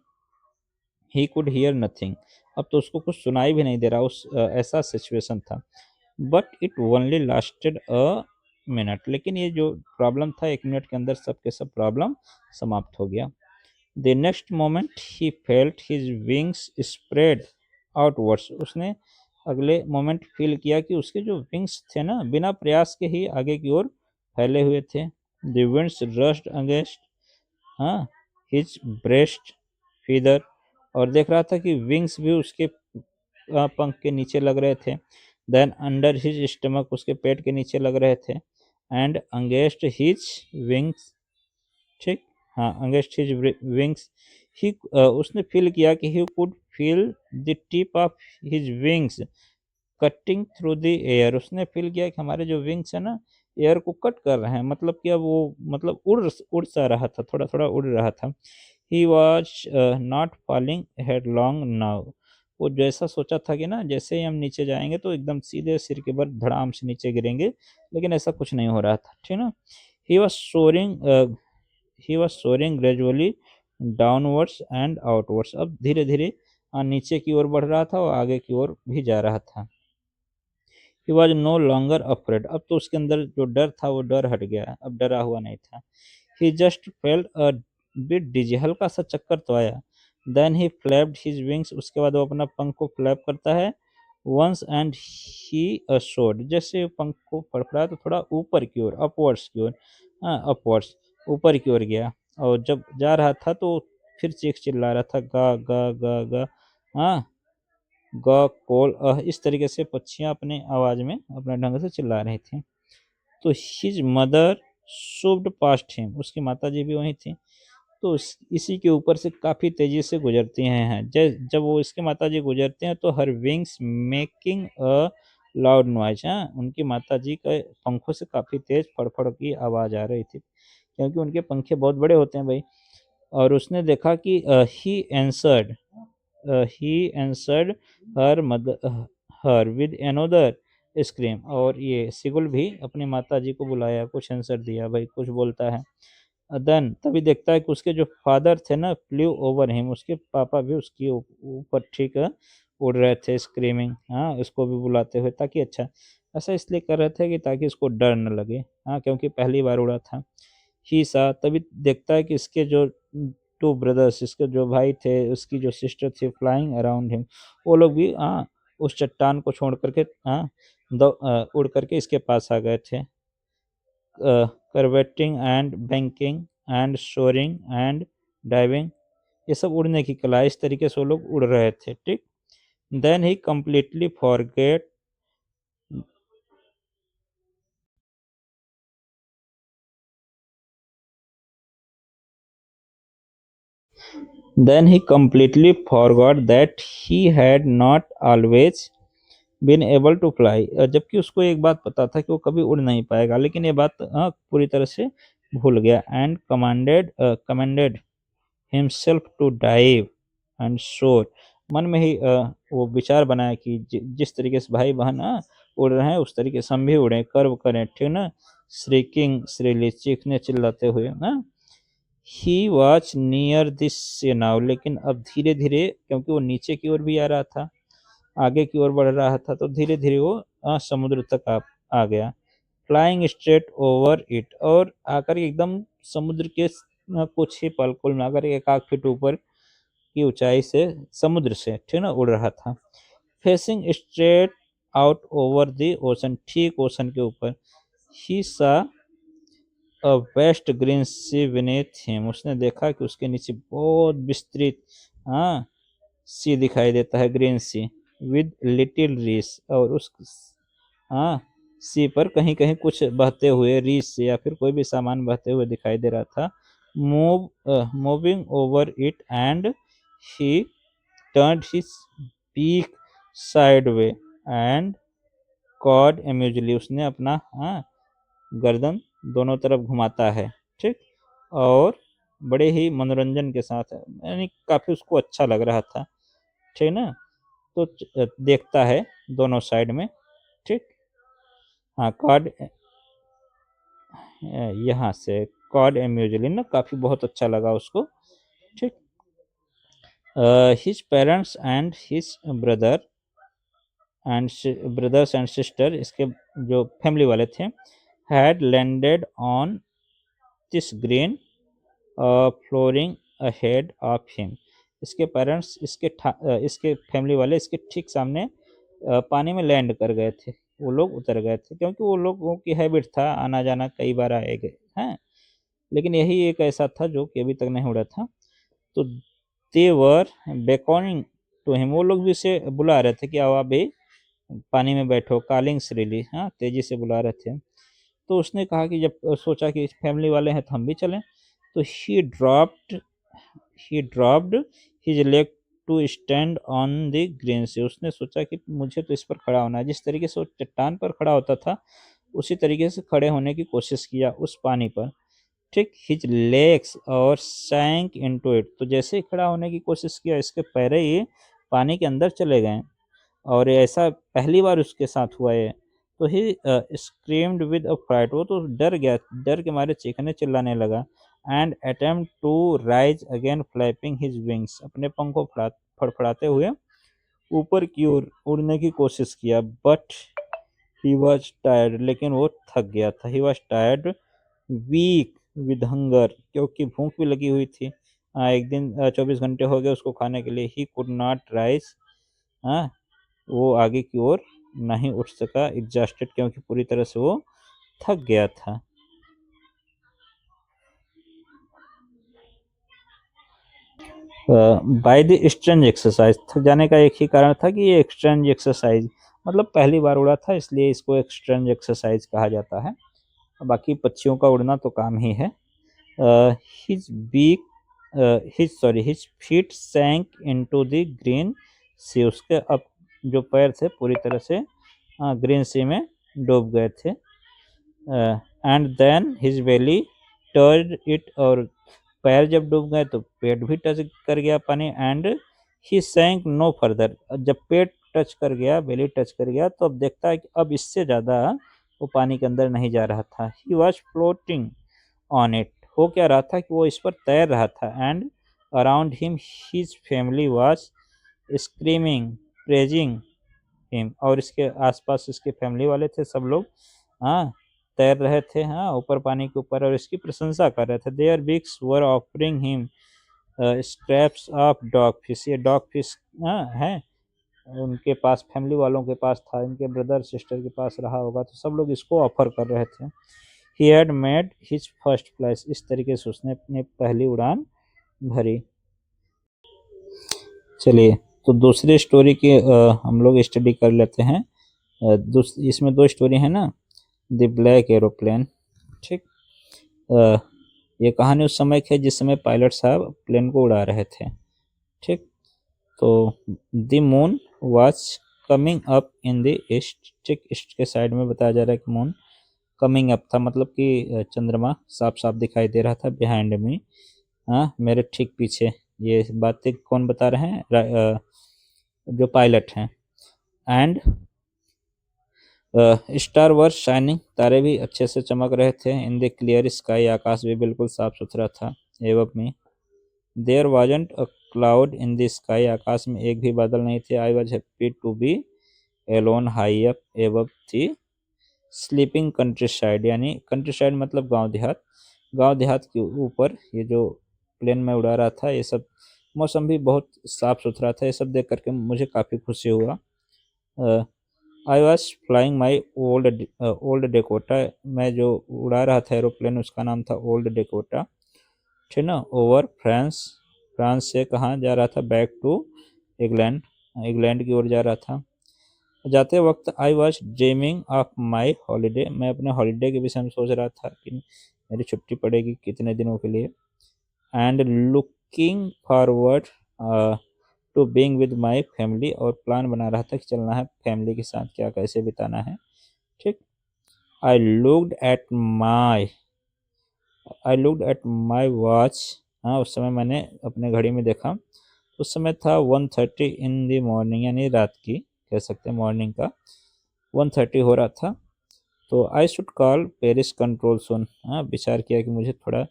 S1: he could hear nothing, अब तो उसको कुछ सुनाई भी नहीं दे रहा, उस ऐसा सिचुएशन था। But it only lasted a minute, लेकिन ये जो प्रॉब्लम था 1 मिनट के अंदर सब के सब प्रॉब्लम समाप्त हो गया। The next moment he felt his wings spread outwards, उसने अगले मोमेंट फील किया कि उसके जो विंग्स थे ना बिना प्रयास के ही आगे की ओर फैले हुए थे। The winds rushed against his breast feather, और देख रहा था कि विंग्स भी उसके पंख के नीचे लग रहे थे। देन अंडर हिज स्टमक, उसके पेट के नीचे लग रहे थे। एंड अंगेस्ट हिज विंग्स, ठीक, अंगेस्ट हिज विंग्स, ही उसने फील किया कि he could feel the tip of his wings cutting through the air, उसने फील किया कि हमारे जो विंग्स है ना एयर को कट कर रहे हैं, मतलब कि अब वो मतलब उड़ उड़ सा रहा था, थोड़ा थोड़ा उड़ रहा था। He was not falling headlong now, वो जैसा सोचा था कि ना जैसे ही हम नीचे जाएंगे तो एकदम सीधे सिर के बल धड़ाम से नीचे गिरेंगे, लेकिन ऐसा कुछ नहीं हो रहा था, ठीक ना। He was soaring he was soaring gradually downwards and outwards. अब धीरे धीरे नीचे की ओर बढ़ रहा था और आगे की ओर भी जा रहा था। He was no longer afraid. अब तो उसके अंदर जो डर था वो डर हट गया, अब डरा हुआ नहीं था। He just felt a bit dizzy, हल्का सा चक्कर तो आया। Then he flapped his wings, उसके बाद वो अपना पंख को फ्लैप करता है। वंस एंड ही सोड, जैसे पंख को फड़फड़ाया तो थोड़ा ऊपर की ओर, अपवर्ड्स की ओर, हाँ अपवर्ड्स, ऊपर की ओर गया। और जब जा रहा था तो फिर चीख चिल्ला रहा था, गा गा गा गा, हाँ ग कोल इस तरीके से पक्षियां अपने आवाज में अपने ढंग से चिल्ला रही थी। तो हिज मदर शूव्ड पास्ट हिम, उसकी माता जी भी वहीं थी। तो इसी के ऊपर से काफी तेजी से गुजरती हैं। जब वो इसके माता जी गुजरते हैं तो हर wings making a loud noise, हाँ उनकी माता जी के पंखों से काफी तेज फड़फड़ की आवाज आ रही थी, क्योंकि उनके पंखे बहुत बड़े होते हैं भाई। और उसने देखा कि he answered her mother her with another scream, और ये सिगुल भी अपनी माता जी को बुलाया, कुछ आंसर दिया भाई, कुछ बोलता है। देन तभी देखता है कि उसके जो फादर थे ना, फ्लू ओवर हिम, उसके पापा भी उसके ऊपर ठीक उड़ रहे थे, स्क्रीमिंग, हाँ इसको भी बुलाते हुए, ताकि अच्छा, ऐसा इसलिए कर रहे थे कि ताकि इसको डर न लगे, हाँ क्योंकि पहली बार उड़ा था। ही सा तभी देखता है कि इसके जो टू ब्रदर्स, इसके जो भाई थे, उसकी जो सिस्टर थी, फ्लाइंग अराउंड हिम, वो लोग भी उस चट्टान को छोड़ करके उड़ करके इसके पास आ गए थे। Curvetting and banking and soaring and diving, ये सब उड़ने की कला, इस तरीके से वो लोग उड़ रहे थे, ठीक। Then he completely forget Then he completely forgot that he had not always been able to fly, जबकि उसको एक बात पता था कि वो कभी उड़ नहीं पाएगा, लेकिन ये बात पूरी तरह से भूल गया। And commanded himself to dive and soar, मन में ही वो विचार बनाया कि जिस तरीके से भाई बहन उड़ रहे हैं उस तरीके से हम भी उड़े, कर्व करें, ठीक ना, श्रीकिंग श्रीली, चीखने चिल्लाते हुए ना। ही वॉच नियर दिस नाव, लेकिन अब धीरे धीरे, क्योंकि वो नीचे की ओर भी आ रहा था, आगे की ओर बढ़ रहा था, तो धीरे धीरे वो समुद्र तक आ गया। फ्लाइंग स्ट्रेट ओवर इट, और आकर एकदम समुद्र के कुछ ही पलकुल में आकर 1 आध फीट ऊपर की ऊंचाई से समुद्र से, ठीक ना, उड़ रहा था। Facing straight out over the ocean, ठीक ओशन के ऊपर। He saw a vast green sea beneath him, उसने देखा कि उसके नीचे बहुत विस्तृत हाँ सी दिखाई देता है, ग्रीन सी, विद लिटिल रीस, और उस हाँ सी पर कहीं कहीं कुछ बहते हुए रीस से या फिर कोई भी सामान बहते हुए दिखाई दे रहा था। Moving over it and he turned his beak sideways and cawed amusedly, उसने अपना गर्दन दोनों तरफ घुमाता है, ठीक, और बड़े ही मनोरंजन के साथ, यानी काफी उसको अच्छा लग रहा था, ठीक ना। तो देखता है दोनों साइड में, ठीक। हाँ कॉड, यहाँ से कॉड एम्यूजली ना काफी बहुत अच्छा लगा उसको, ठीक। His parents and his and brothers and sister, इसके जो फैमिली वाले थे, had landed on this green flooring ahead of him, इसके पेरेंट्स, इसके फैमिली वाले इसके ठीक सामने पानी में लैंड कर गए थे, वो लोग उतर गए थे, क्योंकि वो लोगों की हैबिट था आना जाना, कई बार आए गए हैं, लेकिन यही एक ऐसा था जो कि अभी तक नहीं उड़ा था। तो दे वर बेकॉनिंग टू हिम, वो लोग भी उसे बुला रहे थे कि आओ आप भी पानी में बैठो, कॉलिंग श्रीली, हाँ तेजी से बुला रहे थे। तो उसने कहा कि जब सोचा कि फैमिली वाले हैं तो हम भी चलें, तो he dropped his leg to stand on the green sea, उसने सोचा कि मुझे तो इस पर खड़ा होना है, जिस तरीके से वो चट्टान पर खड़ा होता था उसी तरीके से खड़े होने की कोशिश किया उस पानी पर, ठीक। हिज लेग्स और सैंक इनटू इट, तो जैसे ही खड़ा होने की कोशिश किया इसके पैर ही पानी के अंदर चले गए, और ऐसा पहली बार उसके साथ हुआ है। तो ही स्क्रीम्ड विद अ फ्राइट, वो तो डर गया, डर के मारे चीखने चिल्लाने लगा। And attempt to rise again flapping his wings, अपने पंखों फड़फड़ाते हुए ऊपर की ओर उड़ने की कोशिश किया। बट ही वॉज टायर्ड, लेकिन वो थक गया था। He was tired, weak with hunger, क्योंकि भूख भी लगी हुई थी। एक दिन 24 घंटे हो गए उसको खाने के लिए। ही कुड नॉट राइज, वो आगे की ओर नहीं उठ सका। एग्जॉस्टेड, क्योंकि पूरी तरह से वो थक गया था। बाय द स्ट्रेंज एक्सरसाइज, थक जाने का एक ही कारण था कि ये एक्सट्रेंज एक्सरसाइज, मतलब पहली बार उड़ा था इसलिए इसको एक्सट्रेंज एक्सरसाइज कहा जाता है। बाकी पक्षियों का उड़ना तो काम ही है। His beak his feet sank into the green sea, उसके अब जो पैर थे पूरी तरह से ग्रीन सी में डूब गए थे। And then his belly touched it, और पैर जब डूब गए तो पेट भी टच कर गया पानी। एंड ही सैंक नो फर्दर, जब पेट टच कर गया, बेली टच कर गया, तो अब देखता है कि अब इससे ज़्यादा वो पानी के अंदर नहीं जा रहा था। He was floating on it, हो क्या रहा था कि वो इस पर तैर रहा था। And around him his family was screaming praising him, और इसके आसपास इसके फैमिली वाले थे, सब लोग तैर रहे थे ऊपर पानी के ऊपर, और इसकी प्रशंसा कर रहे थे। Their beaks were offering him scraps of dog fish, ये डॉग फिश है उनके पास, फैमिली वालों के पास था, इनके ब्रदर सिस्टर के पास रहा होगा, तो सब लोग इसको ऑफर कर रहे थे। He had made his first flight, इस तरीके से उसने अपनी पहली उड़ान भरी। चलिए, तो दूसरी स्टोरी की हम लोग स्टडी कर लेते हैं। इसमें दो स्टोरी है ना, द ब्लैक एरोप्लेन। ठीक, ये कहानी उस समय की है जिस समय पायलट साहब प्लेन को उड़ा रहे थे। ठीक, तो the moon was coming up in the east. ठीक, ईस्ट के साइड में बताया जा रहा है कि मून कमिंग अप था, मतलब कि चंद्रमा साफ साफ दिखाई दे रहा था। बिहाइंड में, मेरे ठीक पीछे। ये बातें कौन बता रहे हैं? जो पायलट हैं। एंड स्टार वर शाइनिंग, तारे भी अच्छे से चमक रहे थे। इन द क्लियर स्काई, आकाश भी बिल्कुल साफ सुथरा था। एवब में there wasn't a cloud in the sky, आकाश में एक भी बादल नहीं थे। I was happy to be alone high up above the sleeping countryside, यानी कंट्री साइड मतलब गांव देहात, गांव देहात के ऊपर ये जो प्लेन में उड़ा रहा था, ये सब मौसम भी बहुत साफ सुथरा था। ये सब देख करके मुझे काफ़ी खुशी हुआ। I was flying my old Dakota, मैं जो उड़ा रहा था एरोप्लेन उसका नाम था ओल्ड डेकोटा। ठीक ना, ओवर फ्रांस, फ्रांस से कहाँ जा रहा था? बैक टू इंग्लैंड, इंग्लैंड की ओर जा रहा था। जाते वक्त I was dreaming of my holiday, मैं अपने हॉलीडे के विषय में सोच रहा था कि मेरी छुट्टी पड़ेगी कितने दिनों के लिए। And looking forward to being with my family, और प्लान बना रहा था कि चलना है फैमिली के साथ, क्या कैसे बिताना है। ठीक, I looked at my watch, उस समय मैंने अपने घड़ी में देखा, उस समय था 1:30 इन द मॉर्निंग, यानी रात की कह सकते हैं, मॉर्निंग का 1:30 हो रहा था। तो I should call Paris control soon, विचार किया कि मुझे थोड़ा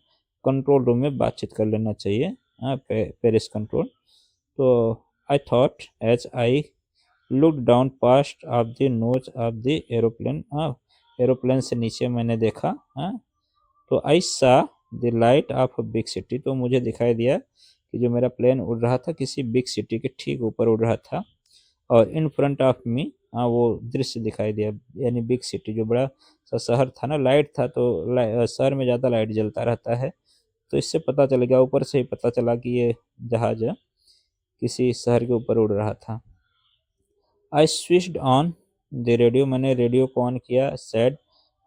S1: कंट्रोल रूम में बातचीत कर लेना चाहिए, पेरिस कंट्रोल। तो I thought as I look down past of the nose of the aeroplane, aeroplane से नीचे मैंने देखा, तो I saw the light of a big city, तो मुझे दिखाई दिया कि जो मेरा प्लेन उड़ रहा था किसी बिग सिटी के ठीक ऊपर उड़ रहा था। और इन फ्रंट ऑफ मी, वो दृश्य दिखाई दिया, यानी बिग सिटी जो बड़ा सा शहर था ना, लाइट था, तो शहर में ज़्यादा लाइट जलता रहता है, तो इससे पता चल गया, ऊपर से ही पता चला कि ये जहाज किसी शहर के ऊपर उड़ रहा था। I switched on the radio, मैंने रेडियो को ऑन किया। सेड,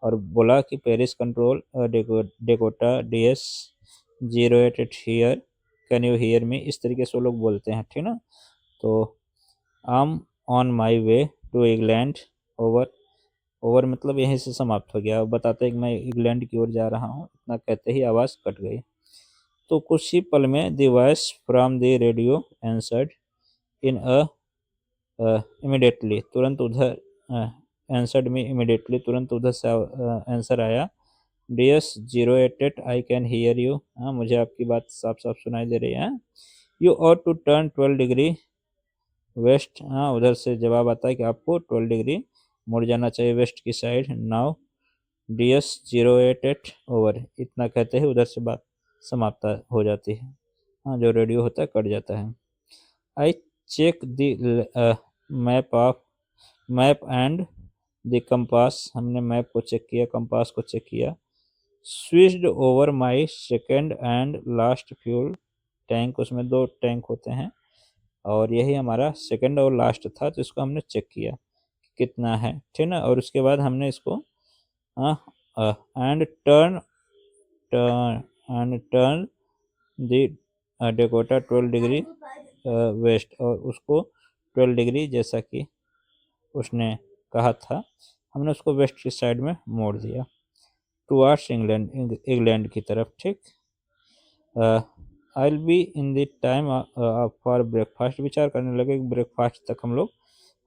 S1: और बोला कि Paris control Dakota DS 088 here, can you hear me, इस तरीके से वो लोग बोलते हैं। ठीक ना, तो I'm on my way to England, over, over मतलब यहीं से समाप्त हो गया, बताते हैं कि मैं इंग्लैंड की ओर जा रहा हूँ, इतना कहते ही आवाज़ कट गई। तो कुछ ही पल में the voice from the radio answered in immediately, तुरंत उधर आंसर्ड में इमिडिएटली, तुरंत उधर से आंसर आया DS088 I can hear you, हाँ मुझे आपकी बात साफ साफ सुनाई दे रही है। You ought to turn 12 degree west, हाँ उधर से जवाब आता है कि आपको 12 डिग्री मुड़ जाना चाहिए वेस्ट की साइड। नाउ DS088 ओवर, इतना कहते ही उधर से बात समाप्त हो जाती है। हाँ जो रेडियो होता है कट जाता है। I check the map and the compass, हमने मैप को चेक किया, कंपास को चेक किया। Switched over my second and last fuel tank, उसमें 2 टैंक होते हैं और यही हमारा सेकेंड और लास्ट था, तो इसको हमने चेक किया कितना है, ठीक ना। और उसके बाद हमने इसको and turn the Dakota 12 degree waste, और उसको 12 डिग्री जैसा कि उसने कहा था हमने उसको वेस्ट की साइड में मोड़ दिया टुवार्ड्स इंग्लैंड की तरफ, ठीक। I will be in the time for breakfast, विचार करने लगे ब्रेकफास्ट तक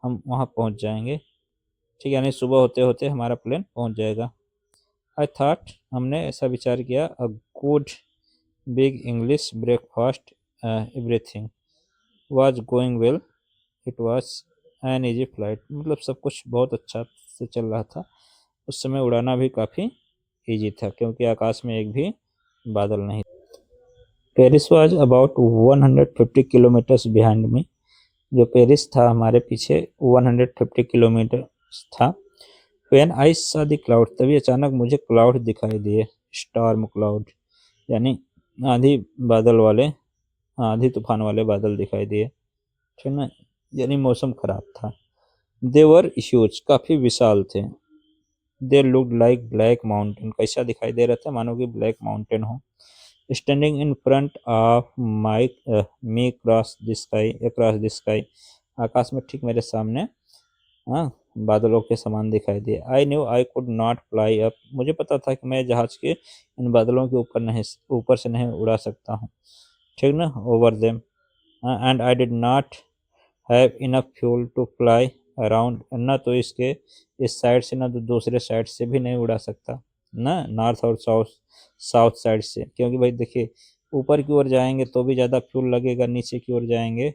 S1: हम वहाँ पहुँच जाएंगे, ठीक, यानी सुबह होते होते हमारा प्लेन पहुँच जाएगा। आई थॉट, हमने ऐसा विचार किया, a good big English breakfast, everything was going well, it was an easy flight, मतलब सब कुछ बहुत अच्छा से चल रहा था। उस समय उड़ाना भी काफ़ी ईजी था क्योंकि आकाश में एक भी बादल नहीं। Paris was about 150 kilometres behind me, जो पेरिस था हमारे पीछे 150 किलोमीटर था। When I saw the cloud, तभी अचानक मुझे क्लाउड दिखाई दिए, स्टॉर्म क्लाउड, यानी आंधी बादल वाले, आंधी तूफान वाले बादल दिखाई दिए, ठीक ना, यानी मौसम खराब था। दे वर ह्यूज, काफ़ी विशाल थे। They looked like black mountain, कैसा दिखाई दे रहा था, मानो कि ब्लैक माउंटेन हो। Standing in front of my me cross the sky, आकाश में ठीक मेरे सामने, हाँ बादलों के समान दिखाई दिए। I knew I could not fly up, मुझे पता था कि मैं जहाज के इन बादलों के ऊपर से नहीं उड़ा सकता हूँ, ठीक ना, over them, and I did not have enough fuel to fly around, ना तो इसके इस साइड से ना तो दूसरे साइड से भी नहीं उड़ा सकता ना, नॉर्थ और साउथ साइड से, क्योंकि भाई देखिए ऊपर की ओर जाएंगे तो भी ज़्यादा फ्यूल लगेगा, नीचे की ओर जाएंगे,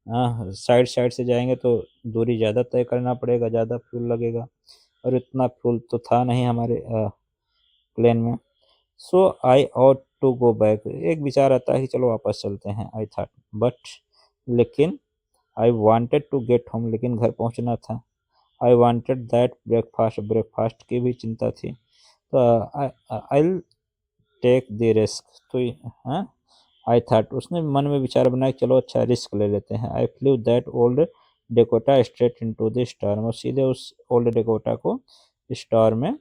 S1: हाँ साइड साइड से जाएंगे तो दूरी ज़्यादा तय करना पड़ेगा, ज़्यादा फ्यूल लगेगा, और इतना फ्यूल तो था नहीं हमारे प्लेन में। So I ought to go back, एक विचार आता है कि चलो वापस चलते हैं, आई थॉट, बट लेकिन I wanted to get home, लेकिन घर पहुंचना था। आई वांटेड दैट ब्रेकफास्ट की भी चिंता थी, तो आई टेक द रिस्क, तो हाँ आई थॉट, उसने मन में विचार बनाया चलो अच्छा रिस्क ले लेते हैं। I flew that old Dakota straight into the storm, और सीधे उस ओल्ड डेकोटा को स्टार में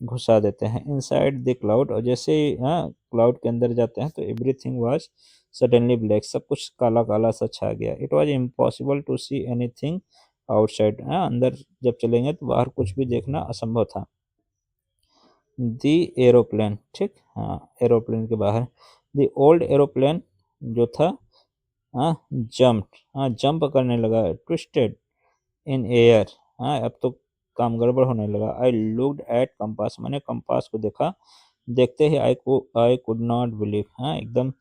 S1: घुसा देते हैं। इनसाइड द क्लाउड, और जैसे ही हाँ क्लाउड के अंदर जाते हैं तो एवरीथिंग वाज सडनली ब्लैक, सब कुछ काला काला सा छा गया। It was impossible to see anything outside, हाँ अंदर जब चलेंगे तो बाहर कुछ भी देखना असंभव था। दी एरोप्लेन, ठीक, हाँ एरोप्लेन के बाहर, दी ओल्ड एरोप्लेन जो था, हाँ जंप करने लगा, ट्विस्टेड इन एयर, हाँ अब तो काम गड़बड़ होने लगा। आई लुक्ड एट कंपास, मैंने कंपास को देखा, देखते ही आई कुड नॉट बिलीव, हाँ एकदम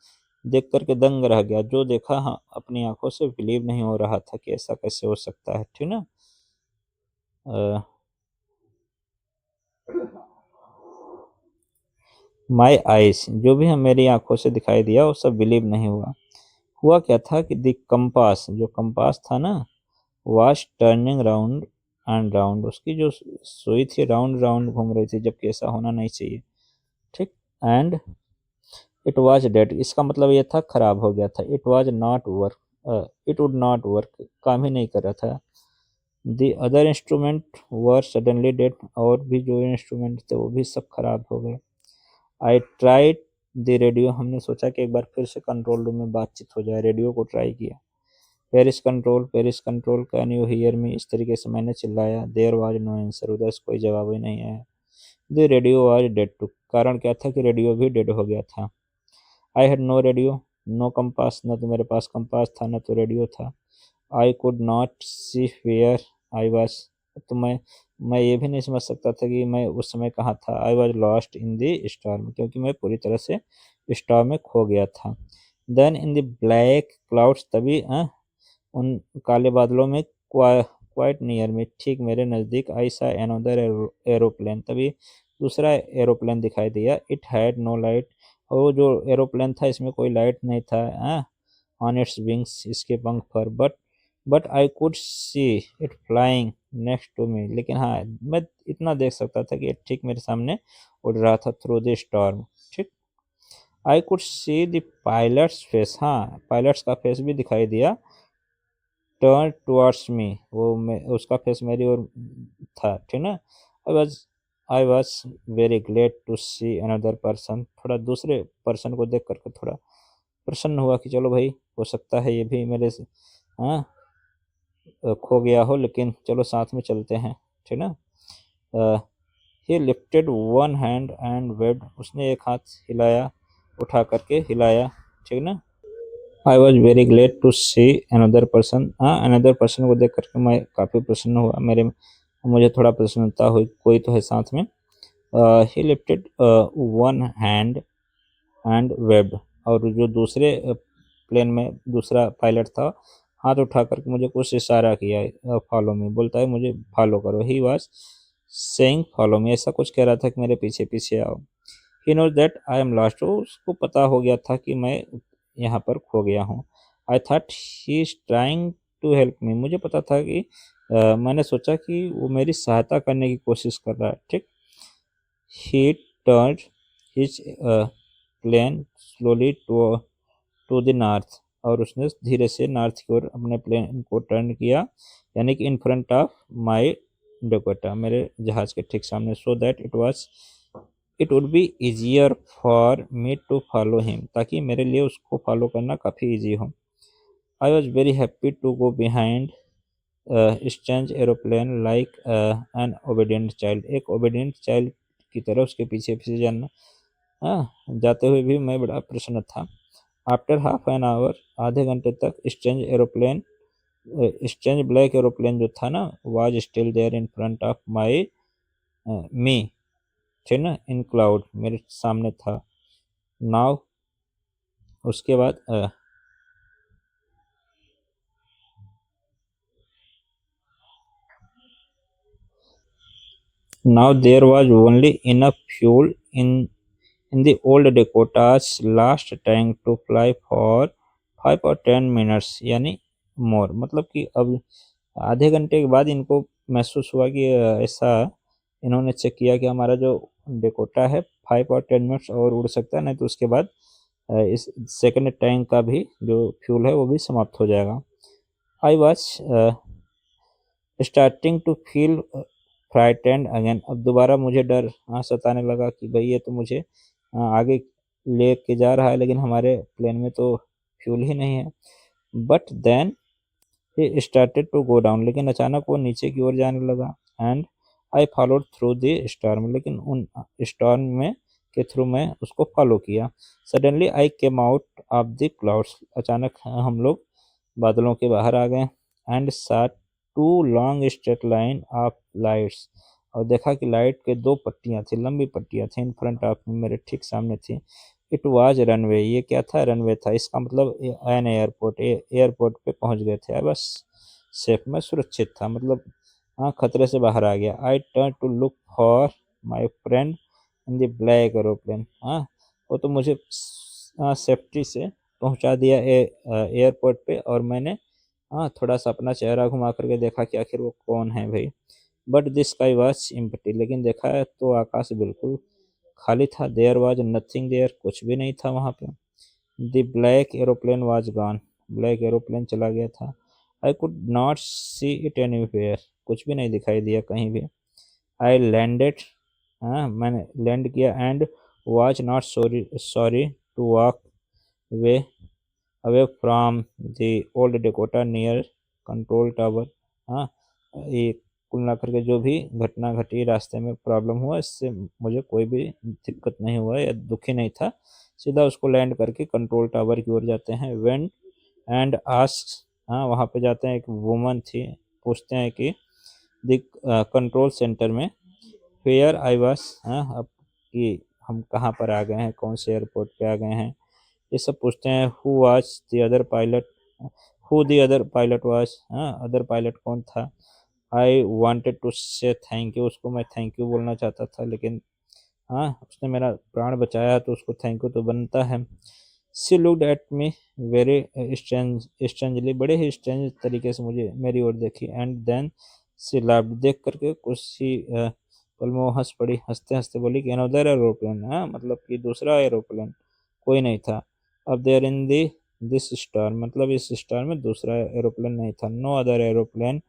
S1: देख करके दंग रह गया, जो देखा हाँ अपनी आंखों से बिलीव नहीं हो रहा था कि ऐसा कैसे हो सकता है, ठीक ना। माई आइज, जो भी हम मेरी आंखों से दिखाई दिया वो सब बिलीव नहीं हुआ। हुआ क्या था कि द कंपास, जो कंपास था ना, was turning round and round, उसकी जो सुई थी राउंड राउंड घूम रही थी, जबकि ऐसा होना नहीं चाहिए, ठीक। एंड इट वाज डेड, इसका मतलब ये था खराब हो गया था। It was not work, it would not work, काम ही नहीं कर रहा था। The other instrument were suddenly dead, और भी जो इंस्ट्रूमेंट थे वो भी सब खराब हो गए। आई ट्राइड द रेडियो, हमने सोचा कि एक बार फिर से कंट्रोल रूम में बातचीत हो जाए, रेडियो को ट्राई किया। Paris control can you hear me, इस तरीके से मैंने चिल्लाया। देयर वाज नो आंसर, उधर से कोई जवाब ही नहीं आया। The radio was dead too, कारण क्या था कि रेडियो भी डेड हो गया था। I had no radio no compass, न तो मेरे पास कंपास था न तो रेडियो था। I could not see where I was, तो मैं ये भी नहीं समझ सकता था कि मैं उस समय कहाँ था। I was lost in the storm, क्योंकि मैं पूरी तरह से स्टॉर्म में खो गया था। Then in the black clouds, तभी उन काले बादलों में, क्वाइट नियर में, ठीक मेरे नज़दीक, आई सा अनदर एरोप्लेन, तभी दूसरा एरोप्लेन दिखाई दिया। इट हैड नो लाइट, और वो जो एरोप्लेन था इसमें कोई लाइट नहीं था ऑन इट्स विंग्स, इसके पंख पर। But I could see it flying next to me, लेकिन हाँ मैं इतना देख सकता था कि ये ठीक मेरे सामने उड़ रहा था थ्रू द स्टॉर्म। ठीक, I could see the pilot's face, हाँ पायलट्स का फेस भी दिखाई दिया। टर्न टुवर्ड्स मी, वो मैं उसका फेस मेरी ओर था, ठीक ना। I was I was very glad to see another person, थोड़ा दूसरे पर्सन को देख करके थोड़ा प्रसन्न हुआ कि चलो भाई, हो सकता है ये भी मेरे से हाँ खो गया हो, लेकिन चलो साथ में चलते हैं, ठीक ना। He lifted one hand and waved, उसने एक हाथ हिलाया, उठा करके हिलाया, ठीक ना। I was very glad to see another person, another person को देख करके मैं काफ़ी प्रसन्न हुआ, मुझे थोड़ा प्रसन्नता हुई, कोई तो है साथ में। ही lifted one hand and webbed, और जो दूसरे प्लेन में दूसरा पायलट था, हाथ उठा करके मुझे कुछ इशारा किया, फॉलो मी, बोलता है मुझे फॉलो करो। He was saying follow me, ऐसा कुछ कह रहा था कि मेरे पीछे पीछे आओ। He knows that I am lost, उसको पता हो गया था कि मैं यहाँ पर खो गया हूँ। I thought he is trying to help me, मुझे पता था कि मैंने सोचा कि वो मेरी सहायता करने की कोशिश कर रहा है। ठीक, he turn his plane slowly to the north, और उसने धीरे से नॉर्थ की ओर अपने प्लेन को टर्न किया, यानी कि in front of my Dakota, मेरे जहाज के ठीक सामने। So that it would be easier for me to follow him, ताकि मेरे लिए उसको फॉलो करना काफ़ी ईजी हो। I was very happy to go behind strange aeroplane like an obedient child, एक ओबीडियंट चाइल्ड की तरह उसके पीछे पीछे जाना, जाते हुए भी मैं बड़ा प्रसन्न था। आफ्टर हाफ एन आवर, आधे घंटे तक, स्ट्रेंज ब्लैक एरोप्लेन जो था ना, was still there in front of my me, ठीक ना, इन क्लाउड, मेरे सामने था। नाउ, उसके बाद now there was only enough fuel in the old Dakota's last tank to fly for 5 और 10 मिनट्स, यानी मोर, मतलब कि अब आधे घंटे के बाद इनको महसूस हुआ कि ऐसा इन्होंने चेक किया कि हमारा जो डेकोटा है 5 और 10 मिनट्स और उड़ सकता है, नहीं तो उसके बाद इस सेकंड टैंक का भी जो फ्यूल है वो भी समाप्त हो जाएगा। I was starting to feel frightened again, अब दोबारा मुझे डर सताने लगा कि भाई ये तो मुझे आगे ले के जा रहा है, लेकिन हमारे प्लेन में तो फ्यूल ही नहीं है। But then he started to go down, लेकिन अचानक वो नीचे की ओर जाने लगा। And I followed through the storm, लेकिन उन स्टॉर्म में के थ्रू मैं उसको फॉलो किया। Suddenly I came out of the clouds, अचानक हम लोग बादलों के बाहर आ गए। And saw two long straight line of lights, और देखा कि लाइट के दो पट्टियां थी, लंबी पट्टियां थी, इन फ्रंट ऑफ मेरे ठीक सामने थी। इट वाज रनवे, ये क्या था, रनवे था, इसका मतलब एन एयरपोर्ट, एयरपोर्ट पे पहुंच गए थे। बस सेफ, मैं सुरक्षित था, मतलब खतरे से बाहर आ गया। I turn to look for my friend in the black aeroplane, वो तो मुझे सेफ्टी से पहुंचा दिया एयरपोर्ट पे, और मैंने थोड़ा सा अपना चेहरा घुमा करके देखा कि आखिर वो कौन है भाई। But this sky was empty, लेकिन देखा है तो आकाश बिल्कुल खाली था। देयर वाज नथिंग देयर, कुछ भी नहीं था वहाँ पे। The black aeroplane was gone, black aeroplane चला गया था। I could not see it anywhere, कुछ भी नहीं दिखाई दिया कहीं भी। आई लैंडेड, मैंने लैंड किया। And was not sorry sorry to walk way away from the old Dakota near control tower. हाँ, ये कुल मिलाकर के जो भी घटना घटी, रास्ते में प्रॉब्लम हुआ, इससे मुझे कोई भी दिक्कत नहीं हुआ या दुखी नहीं था। सीधा उसको लैंड करके कंट्रोल टावर की ओर जाते हैं। वेंट एंड आस्क, वहाँ पे जाते हैं, एक वुमन थी, पूछते हैं कि द कंट्रोल सेंटर में वेयर आई वाज, अब कि हम कहाँ पर आ गए हैं, कौन से एयरपोर्ट पे आ गए हैं, ये सब पूछते हैं। Who was the other pilot, who the other pilot was, other pilot कौन था। आई वांटेड टू से थैंक यू, उसको मैं थैंक यू बोलना चाहता था, लेकिन उसने मेरा प्राण बचाया तो उसको थैंक यू तो बनता है। She looked at me very strangely, बड़े ही स्ट्रेंज तरीके से मुझे मेरी ओर देखी। एंड देन शी लाफ्ड, देख करके कुछ ही पल में वो हंस पड़ी, हंसते हंसते बोली कि अनदर एरोप्लेन, मतलब कि दूसरा एरोप्लेन, कोई नहीं था। अब there in the this star, मतलब इस स्टार में दूसरा एरोप्लेन नहीं था। No other aeroplane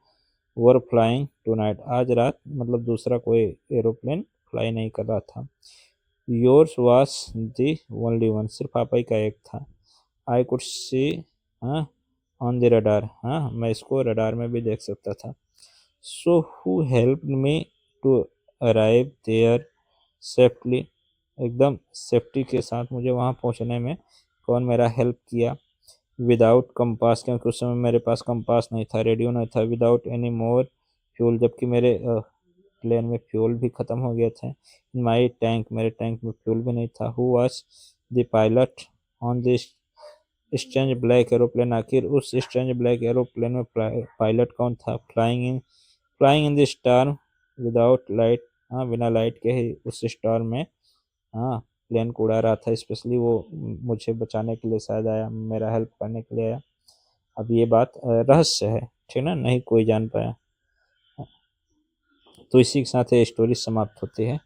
S1: were flying tonight, आज रात मतलब दूसरा कोई एरोप्लेन फ्लाई नहीं कर रहा था। Yours was the only one, सिर्फ आप ही का एक था। I could see on the radar, मैं इसको रडार में भी देख सकता था। So who helped me to arrive there safely, एकदम सेफ्टी के साथ मुझे वहाँ पहुँचने में कौन मेरा हेल्प किया। विदाउट कंपास, क्योंकि उस समय मेरे पास कंपास नहीं था, रेडियो नहीं था। विदाउट एनी मोर फ्यूल, जबकि मेरे प्लेन में फ्यूल भी ख़त्म हो गए थे। इन माई टैंक, मेरे टैंक में फ्यूल भी नहीं था। Who was the pilot on this strange black aeroplane, आखिर उस स्ट्रेंज ब्लैक एरोप्लेन में पायलट कौन था। Flying in the star without light, बिना लाइट के ही उस स्टार में प्लेन को उड़ा रहा था। स्पेशली वो मुझे बचाने के लिए शायद आया, मेरा हेल्प करने के लिए आया। अब ये बात रहस्य है, ठीक ना, नहीं कोई जान पाया। तो इसी के साथ ये स्टोरी समाप्त होती है।